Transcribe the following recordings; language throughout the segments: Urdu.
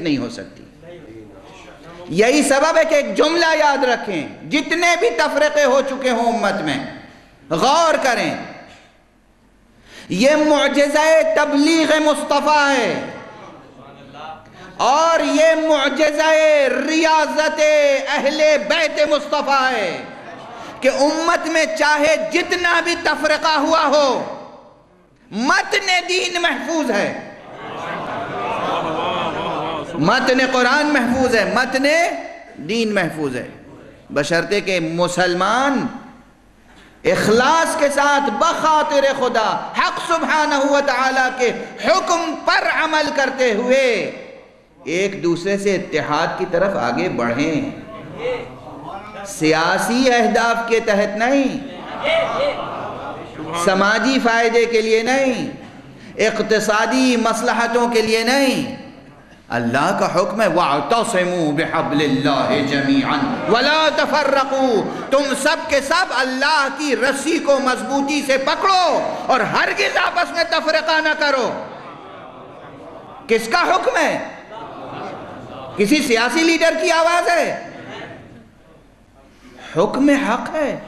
نہیں ہو سکتی۔ یہی سبب ہے کہ ایک جملہ یاد رکھیں، جتنے بھی تفرقے ہو چکے ہوں امت میں، غور کریں، یہ معجزہ تبلیغ مصطفیٰ ہے اور یہ معجزہ ریاضت اہل بیت مصطفیٰ ہے کہ امت میں چاہے جتنا بھی تفرقہ ہوا ہو، متن دین محفوظ ہے، متن قرآن محفوظ ہے، متن دین محفوظ ہے، بشرطے کہ مسلمان اخلاص کے ساتھ بخاطر خدا حق سبحانہ وتعالی کے حکم پر عمل کرتے ہوئے ایک دوسرے سے اتحاد کی طرف آگے بڑھیں، سیاسی اہداف کے تحت نہیں، سماجی فائدے کے لیے نہیں، اقتصادی مصلحتوں کے لیے نہیں۔ اللہ کا حکم ہے وَاعْتَصِمُوا بِحَبْلِ اللَّهِ جَمِيعًا وَلَا تَفَرَّقُوا، تم سب کے سب اللہ کی رسی کو مضبوطی سے پکڑو اور ہرگز آپس میں تفرقہ نہ کرو۔ کس کا حکم ہے؟ کسی سیاسی لیڈر کی آواز ہے؟ حکم حق ہے۔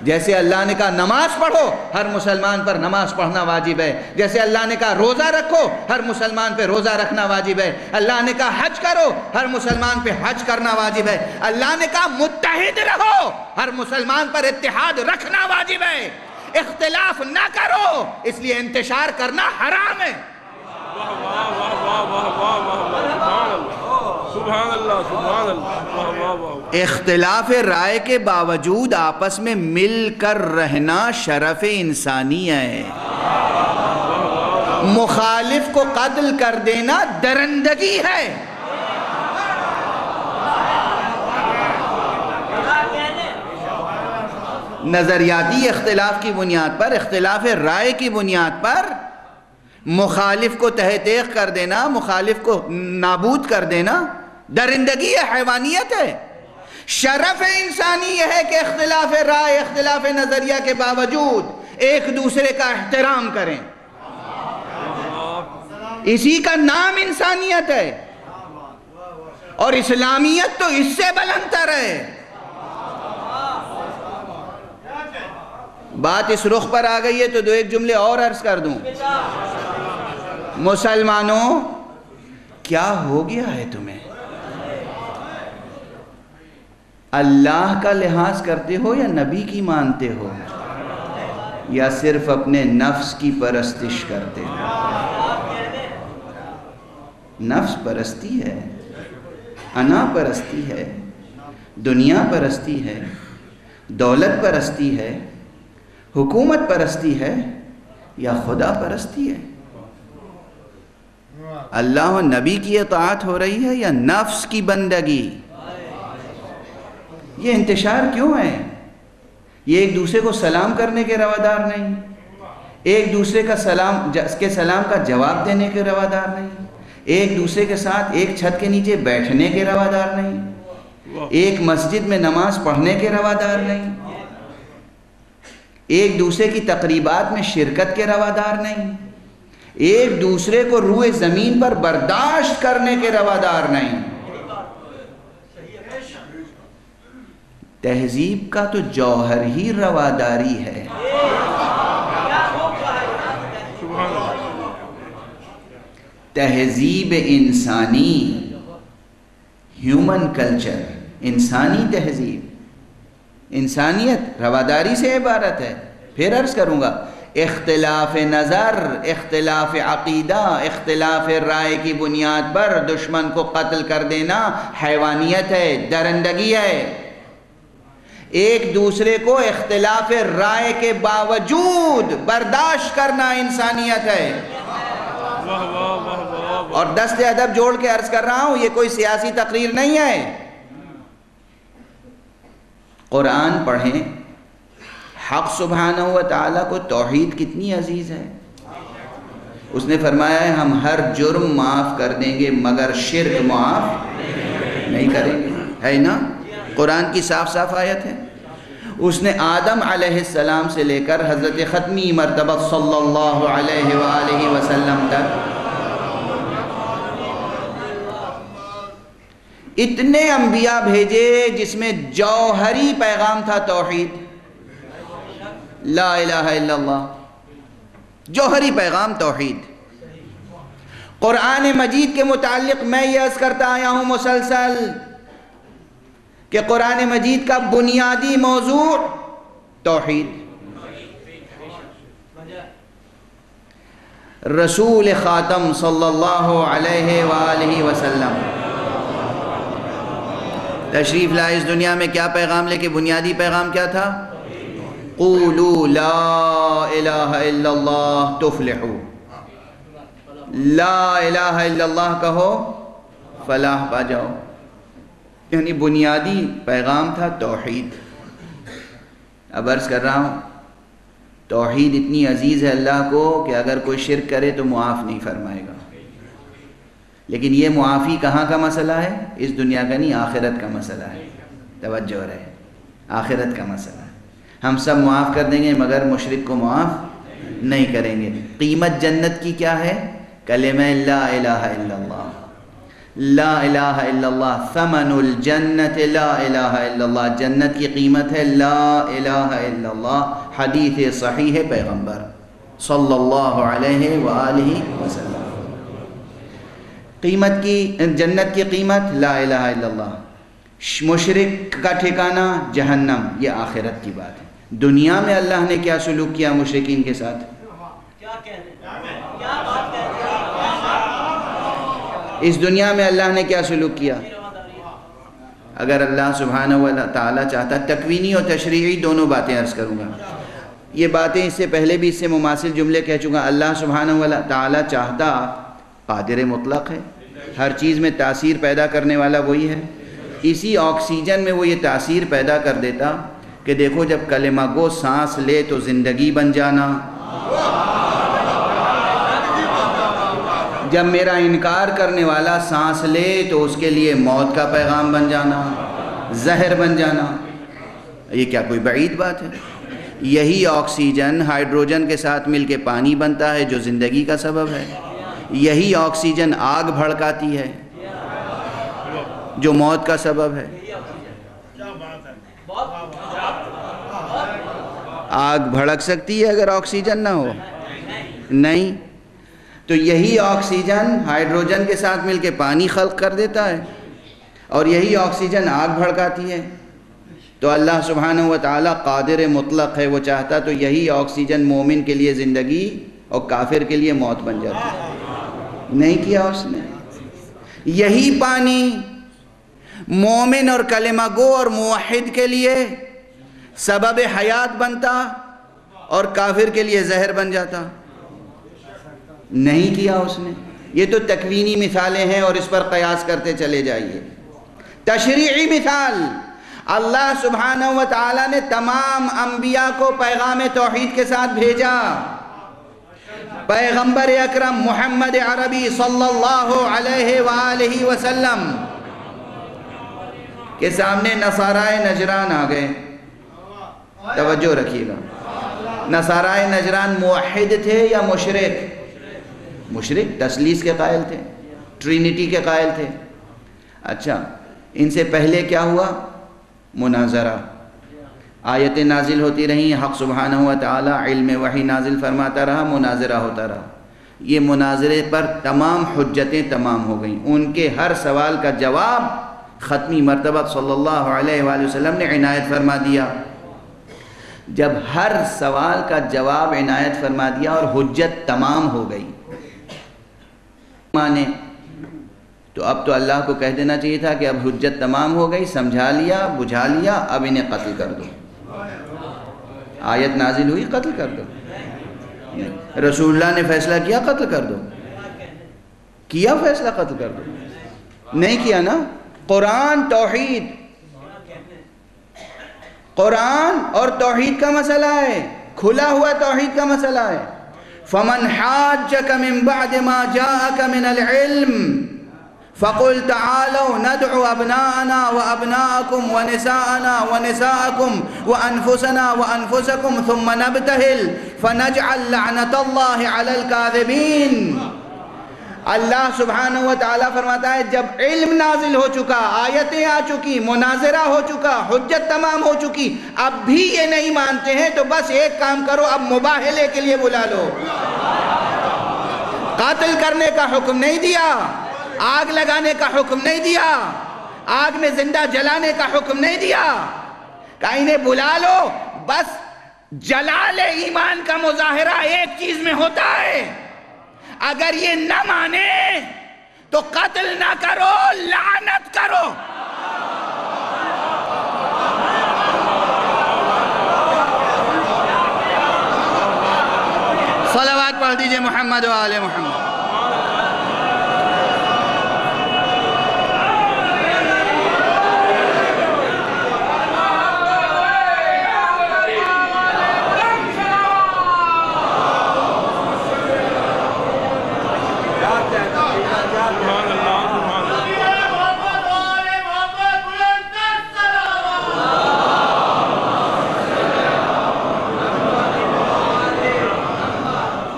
جیسے اللہ نے کہا نماز پڑھو، ہر مسلمان پر نماز پڑھنا واجب ہے۔ جیسے اللہ نے کہا روزہ رکھو، ہر مسلمان پہ روزہ رکھنا واجب ہے۔ اللہ نے کہا حج کرو، ہر مسلمان پہ حج کرنا واجب ہے۔ اللہ نے کہا متحد رہو، ہر مسلمان پر اتحاد رکھنا واجب ہے۔ اختلاف نہ کرو، اس لیے انتشار کرنا حرام ہے۔ سبحان اللہ، سبحان اللہ۔ اختلاف رائے کے باوجود آپس میں مل کر رہنا شرف انسانی ہے۔ مخالف کو قتل کر دینا درندگی ہے۔ نظریاتی اختلاف کی بنیاد پر، اختلاف رائے کی بنیاد پر مخالف کو تہہ تیغ کر دینا، مخالف کو نابود کر دینا درندگی ہے، حیوانیت ہے۔ شرف انسانی یہ ہے کہ اختلاف رائے، اختلاف نظریہ کے باوجود ایک دوسرے کا احترام کریں۔ اسی کا نام انسانیت ہے اور اسلامیت تو اس سے بلند تر ہے۔ بات اس رخ پر آ گئی ہے تو دو ایک جملے اور عرض کر دوں۔ مسلمانوں، کیا ہو گیا ہے تمہیں؟ اللہ کا لحاظ کرتے ہو یا نبی کی مانتے ہو، یا صرف اپنے نفس کی پرستش کرتے ہو؟ نفس پرستی ہے، انا پرستی ہے، دنیا پرستی ہے، دولت پرستی ہے، حکومت پرستی ہے، یا خدا پرستی ہے؟ اللہ و نبی کی اطاعت ہو رہی ہے یا نفس کی بندگی؟ یہ انتشار کیوں ہے؟ یہ ایک دوسرے کو سلام کرنے کے روادار نہیں، ایک دوسرے کا سلام کا جواب دینے کے روادار نہیں، ایک دوسرے کے ساتھ ایک چھت کے نیچے بیٹھنے کے روادار نہیں، ایک مسجد میں نماز پڑھنے کے روادار نہیں، ایک دوسرے کی تقریبات میں شرکت کے روادار نہیں، ایک دوسرے کو روئے زمین پر برداشت کرنے کے روادار نہیں۔ تہذیب کا تو جوہر ہی رواداری ہے۔ تہذیب انسانی، ہیومن کلچر، انسانی تہذیب، انسانیت رواداری سے عبارت ہے۔ پھر عرض کروں گا، اختلاف نظر، اختلاف عقیدہ، اختلاف رائے کی بنیاد پر دشمن کو قتل کر دینا حیوانیت ہے، درندگی ہے۔ ایک دوسرے کو اختلاف رائے کے باوجود برداشت کرنا انسانیت ہے۔ اور دست ادب جوڑ کے عرض کر رہا ہوں، یہ کوئی سیاسی تقریر نہیں ہے۔ قرآن پڑھیں، حق سبحانہ و تعالیٰ کو توحید کتنی عزیز ہے۔ اس نے فرمایا ہے ہم ہر جرم معاف کر دیں گے مگر شرک معاف نہیں کریں گے، ہے نا؟ قرآن کی صاف صاف آیت ہے۔ اس نے آدم علیہ السلام سے لے کر حضرت ختمی مرتبہ صلی اللہ علیہ وآلہ وسلم تک اتنے انبیاء بھیجے جس میں جوہری پیغام تھا توحید، لا الہ الا اللہ، جوہری پیغام توحید۔ قرآن مجید کے متعلق میں یہ عرض کرتا آیا ہوں مسلسل کہ قرآن مجید کا بنیادی موضوع توحید۔ رسول خاتم صلی اللہ علیہ وآلہ وسلم تشریف لائے اس دنیا میں، کیا پیغام لے کے؟ بنیادی پیغام کیا تھا؟ قولوا لا الہ الا اللہ تفلحوا، لا الہ الا اللہ کہو فلاح پا جاؤ۔ یعنی بنیادی پیغام تھا توحید۔ اب عرض کر رہا ہوں توحید اتنی عزیز ہے اللہ کو کہ اگر کوئی شرک کرے تو معاف نہیں فرمائے گا، لیکن یہ معافی کہاں کا مسئلہ ہے؟ اس دنیا کا نہیں، آخرت کا مسئلہ ہے۔ توجہ رہے، آخرت کا مسئلہ ہے۔ ہم سب معاف کر دیں گے مگر مشرک کو معاف نہیں کریں گے۔ قیمت جنت کی کیا ہے؟ کلمہ لا الہ الا اللہ، لا الہ الا اللہ، ثمن الجنت لا الہ الا اللہ، جنت کی قیمت ہے لا الہ الا اللہ۔ حدیث صحیح پیغمبر صلی اللہ علیہ وآلہ وسلم۔ قیمت کی، جنت کی قیمت لا الہ الا اللہ، مشرک کا ٹھکانہ جہنم، یہ آخرت کی بات ہے۔ دنیا میں اللہ نے کیا سلوک کیا مشرکین کے ساتھ؟ اس دنیا میں اللہ نے کیا سلوک کیا؟ اگر اللہ سبحانہ و تعالیٰ چاہتا، تکوینی اور تشریعی دونوں باتیں عرض کروں گا، یہ باتیں اس سے پہلے بھی اس سے مماثل جملے کہہ چکا۔ اللہ سبحانہ و تعالیٰ چاہتا، قادر مطلق ہے، ہر چیز میں تاثیر پیدا کرنے والا وہی ہے۔ اسی آکسیجن میں وہ یہ تاثیر پیدا کر دیتا کہ دیکھو جب کلمہ گو سانس لے تو زندگی بن جانا، جب میرا انکار کرنے والا سانس لے تو اس کے لیے موت کا پیغام بن جانا، زہر بن جانا۔ یہ کیا کوئی بعید بات ہے؟ یہی آکسیجن ہائیڈروجن کے ساتھ مل کے پانی بنتا ہے جو زندگی کا سبب ہے، یہی آکسیجن آگ بھڑکاتی ہے جو موت کا سبب ہے۔ آگ بھڑک سکتی ہے اگر آکسیجن نہ ہو؟ نہیں۔ تو یہی آکسیجن ہائیڈروجن کے ساتھ مل کے پانی خلق کر دیتا ہے اور یہی آکسیجن آگ بھڑکاتی ہے۔ تو اللہ سبحانہ و تعالیٰ قادر مطلق ہے، وہ چاہتا تو یہی آکسیجن مومن کے لیے زندگی اور کافر کے لیے موت بن جاتی، نہیں کیا اس نے۔ یہی پانی مومن اور کلمہ گو اور موحد کے لیے سبب حیات بنتا اور کافر کے لیے زہر بن جاتا، نہیں کیا اس نے۔ یہ تو تکوینی مثالیں ہیں اور اس پر قیاس کرتے چلے جائیے۔ تشریعی مثال، اللہ سبحانہ و تعالیٰ نے تمام انبیاء کو پیغام توحید کے ساتھ بھیجا۔ پیغمبر اکرم محمد عربی صلی اللہ علیہ وآلہ وسلم کے سامنے نصارائے نجران آ گئے۔ توجہ رکھیے گا، نصارائے نجران موحد تھے یا مشرک؟ مشرک، تثلیث کے قائل تھے، ٹرینٹی کے قائل تھے۔ اچھا، ان سے پہلے کیا ہوا؟ مناظرہ، آیتیں نازل ہوتی رہیں، حق سبحانہ و تعالی علم وحی نازل فرماتا رہا، مناظرہ ہوتا رہا۔ یہ مناظرے پر تمام حجتیں تمام ہو گئیں، ان کے ہر سوال کا جواب ختمی مرتبہ صلی اللہ علیہ وآلہ وسلم نے عنایت فرما دیا۔ جب ہر سوال کا جواب عنایت فرما دیا اور حجت تمام ہو گئی مانے، تو اب تو اللہ کو کہہ دینا چاہیے تھا کہ اب حجت تمام ہو گئی، سمجھا لیا، بجھا لیا، اب انہیں قتل کر دو۔ آیت نازل ہوئی، قتل کر دو۔ رسول اللہ نے فیصلہ کیا قتل کر دو، کیا فیصلہ قتل کر دو؟ نہیں کیا نا۔ قرآن توحید، قرآن اور توحید کا مسئلہ ہے، کھلا ہوا توحید کا مسئلہ ہے۔ فَمَنْ حَاجَّكَ مِنْ بَعْدِ مَا جَاءَكَ مِنَ الْعِلْمِ فَقُلْ تَعَالَوْا نَدْعُ أَبْنَاءَنَا وَأَبْنَاءَكُمْ وَنِسَاءَنَا وَنِسَاءَكُمْ وَأَنفُسَنَا وَأَنفُسَكُمْ ثُمَّ نَبْتَهِلْ فَنَجْعَلْ لَعْنَةَ اللَّهِ عَلَى الْكَاذِبِينَ۔ اللہ سبحانہ و تعالیٰ فرماتا ہے جب علم نازل ہو چکا، آیتیں آ چکی، مناظرہ ہو چکا، حجت تمام ہو چکی، اب بھی یہ نہیں مانتے ہیں تو بس ایک کام کرو، اب مباہلے کے لیے بلا لو۔ قتل کرنے کا حکم نہیں دیا، آگ لگانے کا حکم نہیں دیا، آگ میں زندہ جلانے کا حکم نہیں دیا، کہ انہیں بلا لو، بس جلال ایمان کا مظاہرہ ایک چیز میں ہوتا ہے، اگر یہ نہ مانے تو قتل نہ کرو، لعنت کرو۔ صلوات پڑھ دیجئے محمد و آل محمد۔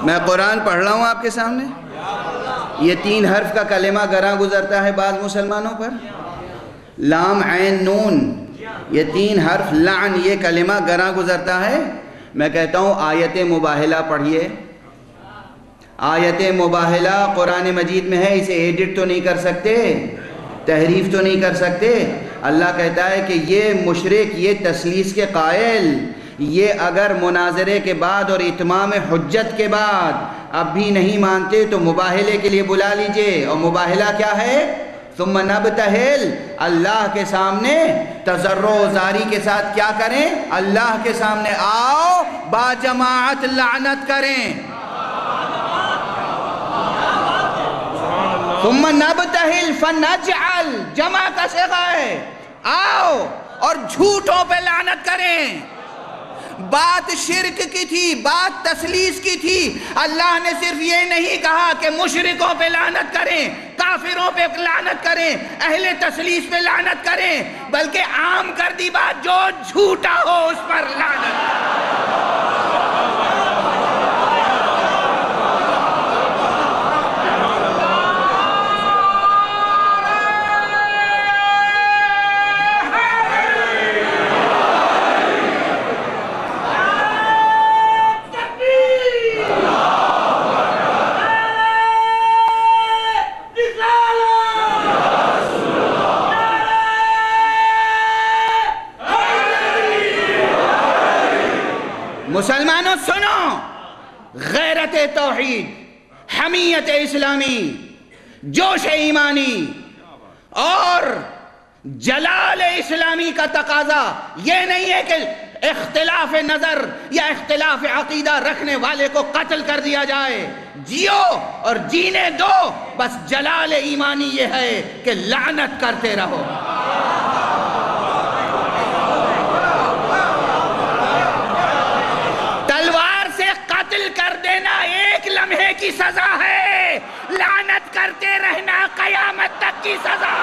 میں قرآن پڑھ رہا ہوں آپ کے سامنے، یہ 3 حرف کا کلمہ گراں گزرتا ہے بعض مسلمانوں پر، لام عین نون، یہ 3 حرف لعن، یہ کلمہ گراں گزرتا ہے۔ میں کہتا ہوں آیت مباہلہ پڑھیے، آیت مباہلہ قرآن مجید میں ہے، اسے ایڈٹ تو نہیں کر سکتے، تحریف تو نہیں کر سکتے۔ اللہ کہتا ہے کہ یہ مشرک، یہ تثلیث کے قائل، یہ اگر مناظرے کے بعد اور اتمام حجت کے بعد اب بھی نہیں مانتے تو مباہلے کے لیے بلا لیجئے۔ اور مباہلہ کیا ہے؟ ثم نبتہل، اللہ کے سامنے تضرع و زاری کے ساتھ کیا کریں؟ اللہ کے سامنے آؤ، با جماعت لعنت کریں۔ ثم نبتہل فنجعل، جمع کا صیغہ ہے، آؤ اور جھوٹوں پہ لعنت کریں۔ بات شرک کی تھی، بات تثلیث کی تھی، اللہ نے صرف یہ نہیں کہا کہ مشرکوں پہ لعنت کریں، کافروں پہ لعنت کریں، اہل تثلیث پہ لعنت کریں، بلکہ عام کر دی بات، جو جھوٹا ہو اس پر لعنت۔ مسلمانوں سنو، غیرت توحید، حمیت اسلامی، جوش ایمانی اور جلال اسلامی کا تقاضا یہ نہیں ہے کہ اختلاف نظر یا اختلاف عقیدہ رکھنے والے کو قتل کر دیا جائے۔ جیو اور جینے دو، بس جلال ایمانی یہ ہے کہ لعنت کرتے رہو۔ کر دینا ایک لمحے کی سزا ہے، لعنت کرتے رہنا قیامت تک کی سزا۔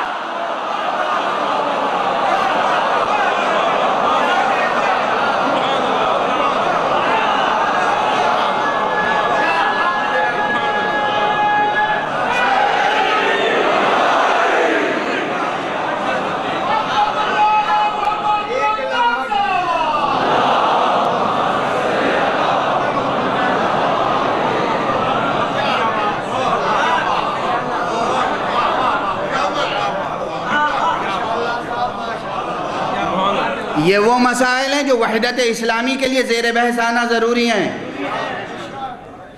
یہ وہ مسائل ہیں جو وحدت اسلامی کے لیے زیر بحث آنا ضروری ہیں۔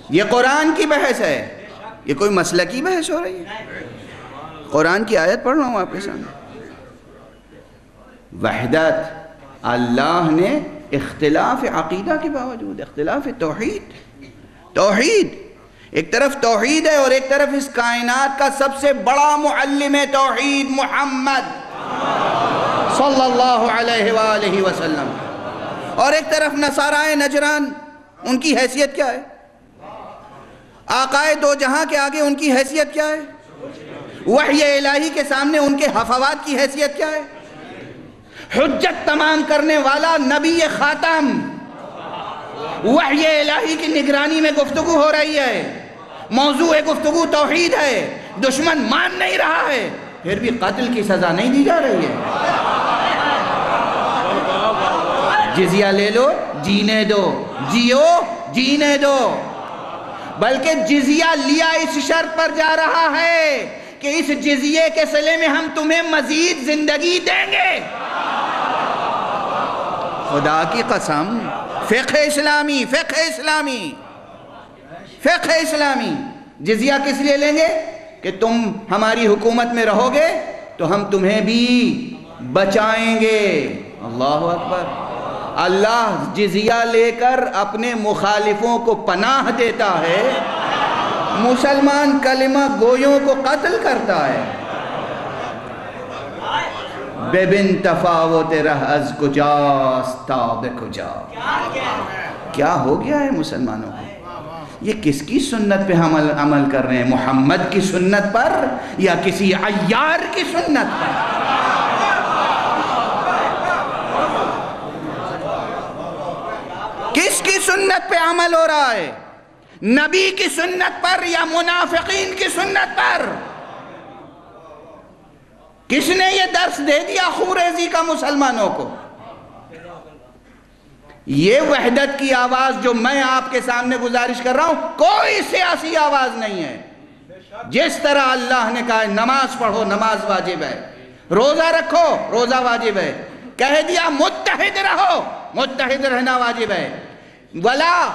یہ قرآن کی بحث ہے، یہ کوئی مسلکی بحث ہو رہی ہے؟ قرآن کی آیت پڑھ رہا ہوں آپ کے سامنے۔ وحدت، اللہ نے اختلاف عقیدہ کے باوجود، اختلاف توحید، ایک طرف توحید ہے اور ایک طرف اس کائنات کا سب سے بڑا معلم توحید محمد صلی اللہ علیہ وآلہ وسلم، اور ایک طرف نصارائے نجران، ان کی حیثیت کیا ہے؟ آقائے دو جہاں کے آگے ان کی حیثیت کیا ہے؟ وحی الہی کے سامنے ان کے حفوات کی حیثیت کیا ہے؟ حجت تمام کرنے والا نبی خاتم، وحی الہی کی نگرانی میں گفتگو ہو رہی ہے، موضوع گفتگو توحید ہے، دشمن مان نہیں رہا ہے، پھر بھی قتل کی سزا نہیں دی جا رہی ہے۔ جزیہ لے لو، جینے دو، جیو، جینے دو، بلکہ جزیہ لیا اس شرط پر جا رہا ہے کہ اس جزیے کے صلے میں ہم تمہیں مزید زندگی دیں گے۔ خدا کی قسم، فقہ اسلامی، فقہ اسلامی، فقہ اسلامی، جزیہ کس لیے لیں گے؟ کہ تم ہماری حکومت میں رہو گے تو ہم تمہیں بھی بچائیں گے۔ اللہ اکبر۔ اللہ جزیہ لے کر اپنے مخالفوں کو پناہ دیتا ہے، مسلمان کلمہ گویوں کو قتل کرتا ہے۔ بے بن تفاوت رہ از کجاست تا بے کجا۔ کیا ہو گیا ہے مسلمانوں کو؟ یہ کس کی سنت پہ ہم عمل کر رہے ہیں؟ محمد کی سنت پر یا کسی عیار کی سنت پر؟ کس کی سنت پہ عمل ہو رہا ہے؟ نبی کی سنت پر یا منافقین کی سنت پر؟ کس نے یہ درس دے دیا خوریزی کا مسلمانوں کو؟ یہ وحدت کی آواز جو میں آپ کے سامنے گزارش کر رہا ہوں، کوئی سیاسی آواز نہیں ہے۔ جس طرح اللہ نے کہا ہے نماز پڑھو، نماز واجب ہے، روزہ رکھو، روزہ واجب ہے، کہہ دیا متحد رہو، متحد رہنا واجب ہے، وَلَا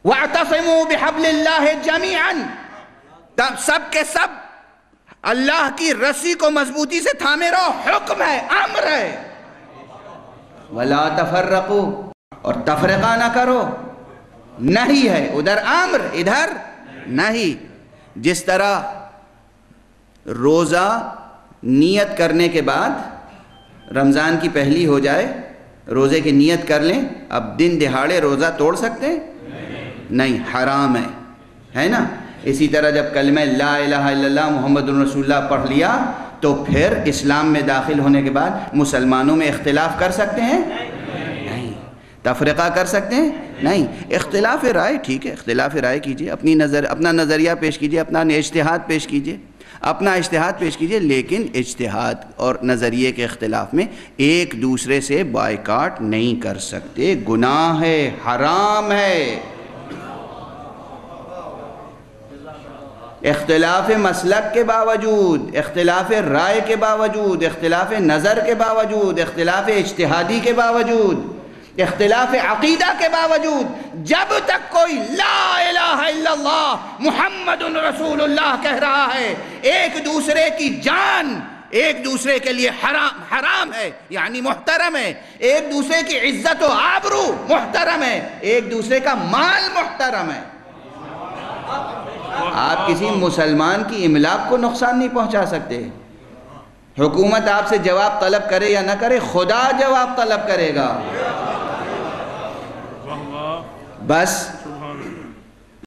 وَاعْتَصِمُوا بِحَبْلِ اللَّهِ جَمِيعًا، سب کے سب اللہ کی رسی کو مضبوطی سے تھامے رہو، حکم ہے، امر ہے۔ وَلَا تَفَرَّقُوا، اور تفرقہ نہ کرو، نہیں ہے، ادھر امر ادھر نہیں۔ جس طرح روزہ نیت کرنے کے بعد رمضان کی پہلی ہو جائے، روزے کی نیت کر لیں، اب دن دہاڑے روزہ توڑ سکتے ہیں؟ نہیں، حرام ہے نا؟ اسی طرح جب کلمہ لا الہ الا اللہ محمد رسول اللہ پڑھ لیا تو پھر اسلام میں داخل ہونے کے بعد مسلمانوں میں اختلاف کر سکتے ہیں؟ نہیں۔ تفرقہ کر سکتے ہیں؟ نہیں۔ اختلاف رائے ٹھیک ہے، اختلاف رائے کیجئے، اپنا نظریہ پیش کیجئے، اپنا اجتہاد پیش کیجئے، اپنا اجتہاد پیش کیجئے، لیکن اجتہاد اور نظریے کے اختلاف میں ایک دوسرے سے بائیکاٹ نہیں کر سکتے، گناہ ہے، حرام ہے۔ اختلاف مسلک کے باوجود، اختلاف رائے کے باوجود، اختلاف نظر کے باوجود، اختلاف اجتہادی کے باوجود، اختلاف عقیدہ کے باوجود، جب تک کوئی لا الہ الا اللہ محمد رسول اللہ کہہ رہا ہے، ایک دوسرے کی جان ایک دوسرے کے لیے حرام ہے، یعنی محترم ہے، ایک دوسرے کی عزت و آبرو محترم ہے، ایک دوسرے کا مال محترم ہے۔ آپ کسی مسلمان کی املاک کو نقصان نہیں پہنچا سکتے۔ حکومت آپ سے جواب طلب کرے یا نہ کرے، خدا جواب طلب کرے گا۔ بس